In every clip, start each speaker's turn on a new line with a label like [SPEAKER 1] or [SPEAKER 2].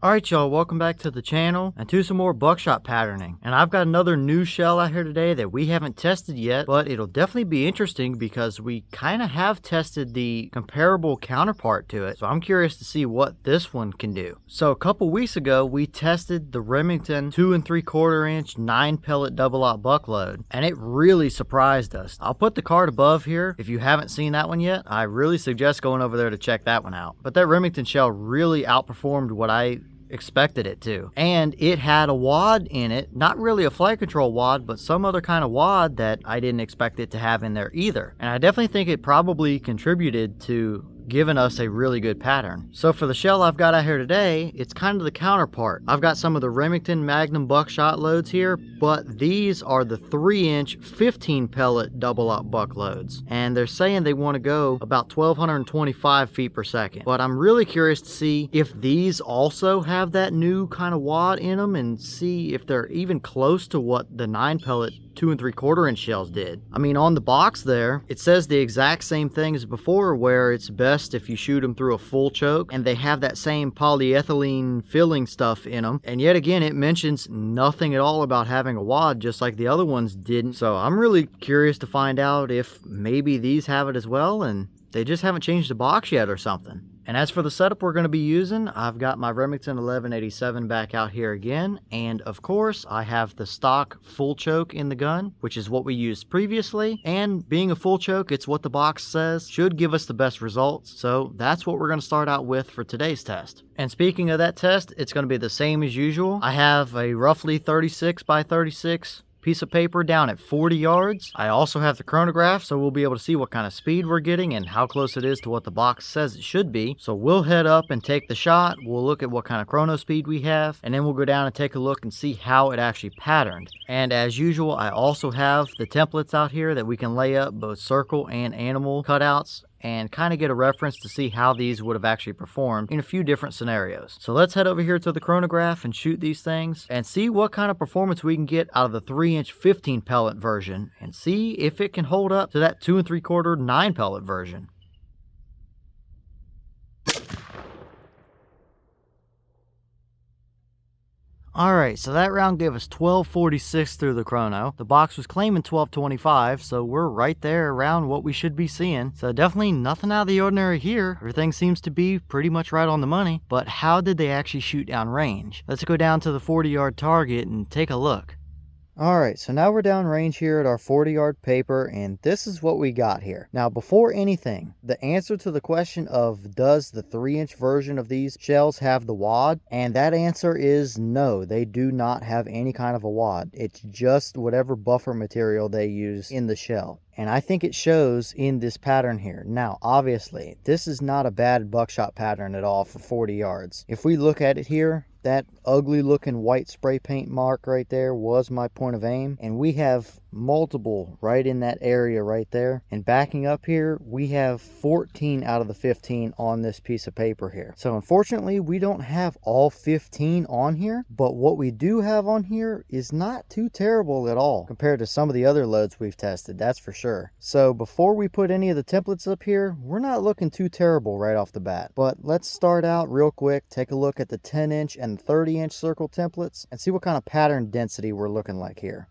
[SPEAKER 1] Alright y'all, welcome back to the channel and to some more buckshot patterning. And I've got another new shell out here today that we haven't tested yet, but it'll definitely be interesting because we kind of have tested the comparable counterpart to it. So I'm curious to see what this one can do. So a couple weeks ago, we tested the Remington 2 3/4 inch 9 pellet double-aught buckload, and it really surprised us. I'll put the card above here. If you haven't seen that one yet, I really suggest going over there to check that one out. But that Remington shell really outperformed what I expected it to, and it had a wad in it, not really a flight control wad, but some other kind of wad that I didn't expect it to have in there either. And I definitely think it probably contributed to giving us a really good pattern. So for the shell I've got out here today, it's kind of the counterpart. I've got some of the Remington Magnum Buckshot loads here, but these are the 3-inch 15 pellet double-aught buck loads, and they're saying they want to go about 1225 feet per second. But I'm really curious to see if these also have that new kind of wad in them, and see if they're even close to what the 9 pellet 2 3/4 inch shells did. I mean, on the box there, it says the exact same thing as before, where it's best if you shoot them through a full choke, and they have that same polyethylene filling stuff in them. And yet again, it mentions nothing at all about having a wad, just like the other ones didn't. So I'm really curious to find out if maybe these have it as well, and they just haven't changed the box yet or something. And as for the setup we're going to be using, I've got my Remington 1187 back out here again, and of course I have the stock full choke in the gun, which is what we used previously, and being a full choke, it's what the box says should give us the best results, so that's what we're going to start out with for today's test. And speaking of that test, it's going to be the same as usual. I have a roughly 36 by 36 piece of paper down at 40 yards. I also have the chronograph, so we'll be able to see what kind of speed we're getting and how close it is to what the box says it should be. So we'll head up and take the shot. We'll look at what kind of chrono speed we have, and then we'll go down and take a look and see how it actually patterned. And as usual, I also have the templates out here that we can lay up both circle and animal cutouts and kind of get a reference to see how these would have actually performed in a few different scenarios. So let's head over here to the chronograph and shoot these things and see what kind of performance we can get out of the 3-inch 15 pellet version, and see if it can hold up to that 2 3/4 9 pellet version. Alright, so that round gave us 1246 through the chrono. The box was claiming 1225, so we're right there around what we should be seeing. So definitely nothing out of the ordinary here. Everything seems to be pretty much right on the money. But how did they actually shoot down range? Let's go down to the 40-yard target and take a look. Alright, so now we're down range here at our 40-yard paper, and this is what we got here. Now, before anything, the answer to the question of does the 3-inch version of these shells have the wad? And that answer is no, they do not have any kind of a wad. It's just whatever buffer material they use in the shell. And I think it shows in this pattern here. Now, obviously, this is not a bad buckshot pattern at all for 40 yards. If we look at it here, that ugly looking white spray paint mark right there was my point of aim, and we have multiple right in that area right there. And backing up here, we have 14 out of the 15 on this piece of paper here. So unfortunately, we don't have all 15 on here, but what we do have on here is not too terrible at all compared to some of the other loads we've tested, that's for sure. So before we put any of the templates up here, we're not looking too terrible right off the bat. But let's start out real quick, take a look at the 10-inch and 30-inch circle templates and see what kind of pattern density we're looking like here.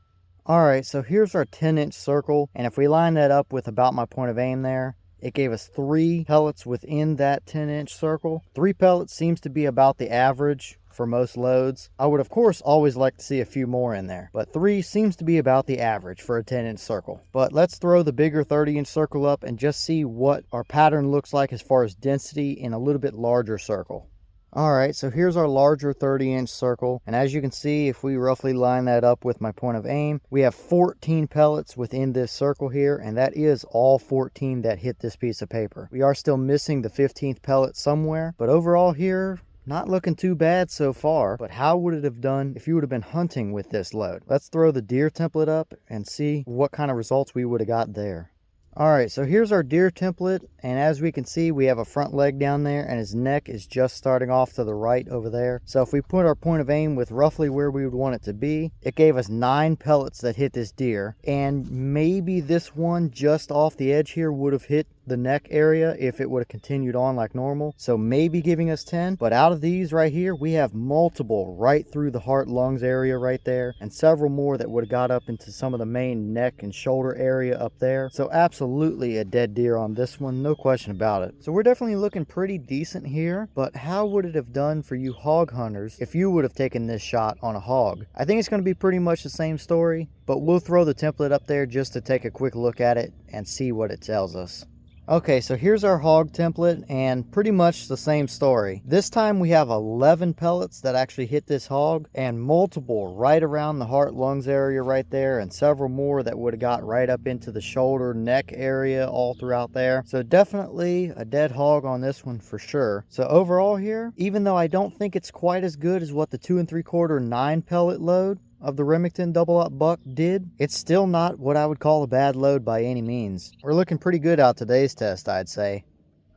[SPEAKER 1] Alright, so here's our 10-inch circle, and if we line that up with about my point of aim there, it gave us 3 pellets within that 10-inch circle. 3 pellets seems to be about the average for most loads. I would of course always like to see a few more in there, but 3 seems to be about the average for a 10-inch circle. But let's throw the bigger 30-inch circle up and just see what our pattern looks like as far as density in a little bit larger circle. Alright, so here's our larger 30-inch circle, and as you can see, if we roughly line that up with my point of aim, we have 14 pellets within this circle here, and that is all 14 that hit this piece of paper. We are still missing the 15th pellet somewhere, but overall here, not looking too bad so far. But how would it have done if you would have been hunting with this load? Let's throw the deer template up and see what kind of results we would have got there. Alright, so here's our deer template, and as we can see, we have a front leg down there, and his neck is just starting off to the right over there. So if we put our point of aim with roughly where we would want it to be, it gave us 9 pellets that hit this deer, and maybe this one just off the edge here would have hit the neck area if it would have continued on like normal, so maybe giving us 10. But out of these right here, we have multiple right through the heart lungs area right there, and several more that would have got up into some of the main neck and shoulder area up there. So absolutely a dead deer on this one, no question about it. So we're definitely looking pretty decent here, but how would it have done for you hog hunters if you would have taken this shot on a hog? I think it's going to be pretty much the same story, but we'll throw the template up there just to take a quick look at it and see what it tells us. Okay, so here's our hog template, and pretty much the same story. This time we have 11 pellets that actually hit this hog, and multiple right around the heart lungs area right there, and several more that would have got right up into the shoulder neck area all throughout there. So definitely a dead hog on this one for sure. So overall here, even though I don't think it's quite as good as what the 2 3/4 9 pellet load of the Remington double-up buck did, it's still not what I would call a bad load by any means. We're looking pretty good out today's test, I'd say.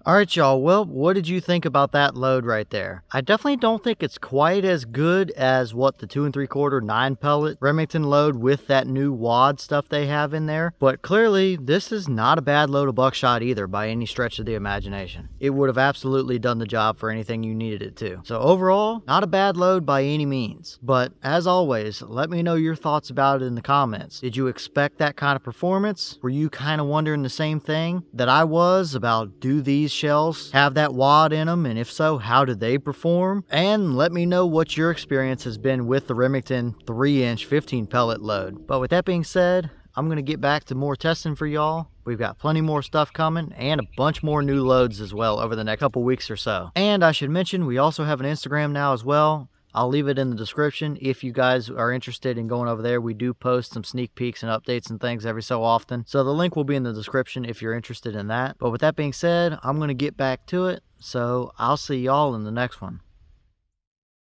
[SPEAKER 1] Alright y'all, well, what did you think about that load right there? I definitely don't think it's quite as good as what the 2 3/4 9 pellet Remington load with that new wad stuff they have in there, but clearly this is not a bad load of buckshot either by any stretch of the imagination. It would have absolutely done the job for anything you needed it to. So overall, not a bad load by any means. But as always, let me know your thoughts about it in the comments. Did you expect that kind of performance? Were you kind of wondering the same thing that I was about, do these shells have that wad in them, and if so, how did they perform? And let me know what your experience has been with the Remington 3-inch 15 pellet load. But with that being said, I'm going to get back to more testing for y'all. We've got plenty more stuff coming and a bunch more new loads as well over the next couple weeks or so. And I should mention, we also have an Instagram now as well. I'll leave it in the description if you guys are interested in going over there. We do post some sneak peeks and updates and things every so often. So the link will be in the description if you're interested in that. But with that being said, I'm going to get back to it. So I'll see y'all in the next one.